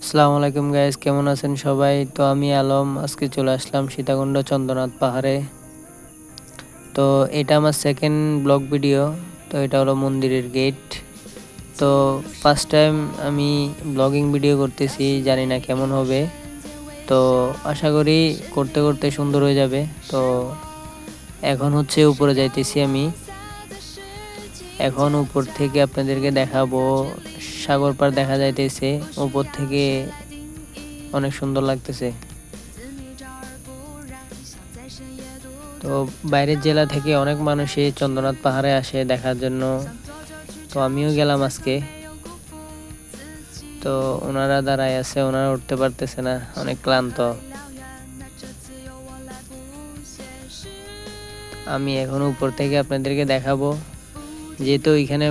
আসসালামু আলাইকুম গাইস, কেমন আছেন সবাই? তো আমি আলম আজকে চলে আসলাম সীতাকুণ্ড চন্দ্রনাথ পাহাড়ে। তো এটা আমার সেকেন্ড ব্লগ ভিডিও। তো এটা হলো মন্দিরের গেট। তো ফার্স্ট টাইম আমি ব্লগিং ভিডিও করতেছি, জানি না কেমন হবে। তো আশা করি করতে করতে সুন্দর হয়ে যাবে। তো এখন হচ্ছে উপরে যাইতেছি আমি। এখন উপর থেকে আপনাদেরকে দেখাবো, সাগর পাড় দেখা যাইতেছে উপর থেকে, অনেক সুন্দর লাগতেছে। তো বাইরের জেলা থেকে অনেক মানুষই চন্দ্রনাথ পাহাড়ে আসে দেখার জন্য। তো আমিও গেলাম আজকে। তো ওনারা দাঁড়ায় আছে, ওনারা উঠতে পারতেছে না, অনেক ক্লান্ত। আমি এখন উপর থেকে আপনাদেরকে দেখাবো। যেহেতু এখানে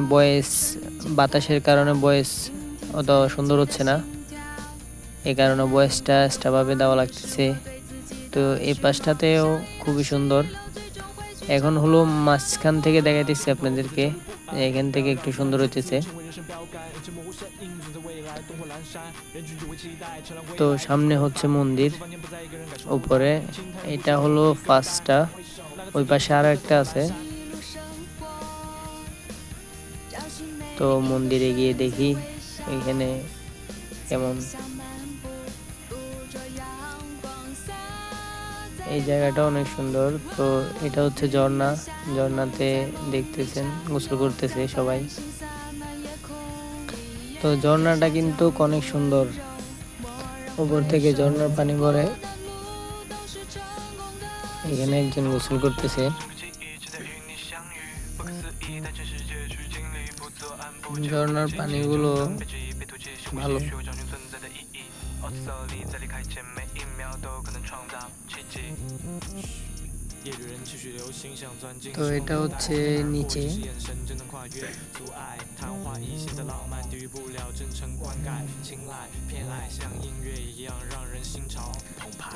বাতাসের কারণে ভয়েস অত সুন্দর হচ্ছে না, এই কারণে ভয়েসটা এক্সট্রাভাবে দেওয়া লাগতেছে। তো এই পাশটাতেও খুবই সুন্দর। এখন হলো মাঝখান থেকে দেখাইতেছি আপনাদেরকে, এখান থেকে একটু সুন্দর হইতেছে। তো সামনে হচ্ছে মন্দির উপরে, এটা হলো ফার্স্টটা, ওই পাশে আরো একটা আছে। তো মন্দিরে গিয়ে দেখি এখানে কেমন। এই জায়গাটা অনেক সুন্দর। তো এটা হচ্ছে ঝর্ণা, ঝর্ণাতে দেখতেছেন গোসল করতেছে সবাই। তো ঝর্ণাটা কিন্তু অনেক সুন্দর, উপর থেকে ঝর্ণার পানি পড়ে, এখানে একজন গোসল করতেছে। ঝর্ণার পানিগুলো ভালো। তো এটা হচ্ছে নিচে।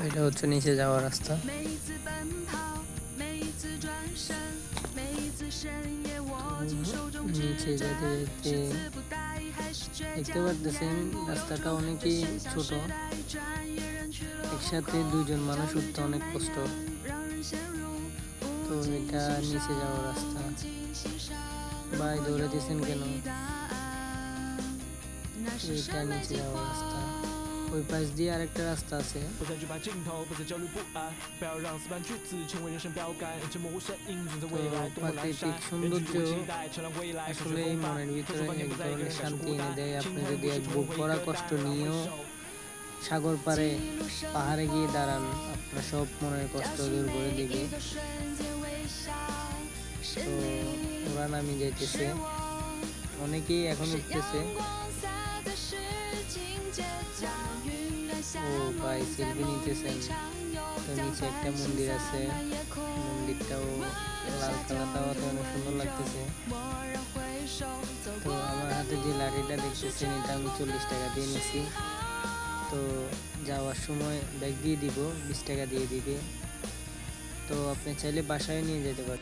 এটা হচ্ছে নিচে যাওয়ার রাস্তা। নিচে যেতে যেতে দেখতে পারতেছেন রাস্তাটা অনেকই ছোট, একসাথে দুইজন মানুষ উঠতে অনেক কষ্ট। তো এটা নিচে যাওয়ার রাস্তা। ভাই দৌড়ে দিয়েছেন কেন? এটা নিচে যাওয়ার রাস্তা। ওই পাশ দিয়ে আরেকটা রাস্তা আছে। প্রাকৃতিক সৌন্দর্য আসলে মনের ভিতরে এক ধরনের শান্তি এনে দেয়। আপনি যদি এক বুক ভরা কষ্ট নিয়েও সাগর পাড়ে পাহাড়ে গিয়ে দাঁড়ান, আপনার সব মনের কষ্ট দূর করে দিবে। তো ওরা নামি যাইতেছে, অনেকেই এখন উঠতেছে। ও ভাই সেলফি নিতেছেন। তো নিচে একটা মন্দির আছে, মন্দিরটাও লাল কালার দেওয়াতে অনেক সুন্দর লাগতেছে। তো আমার হাতে যে লাঠিটা দেখতেছেন, এটা আমি 40 টাকা দিয়ে নিছি। তো যাওয়ার সময় ব্যাগ দিয়ে দিব, 20 টাকা দিয়ে দিবে। তো আপনি চাইলে বাসায় নিয়ে যেতে পারেন।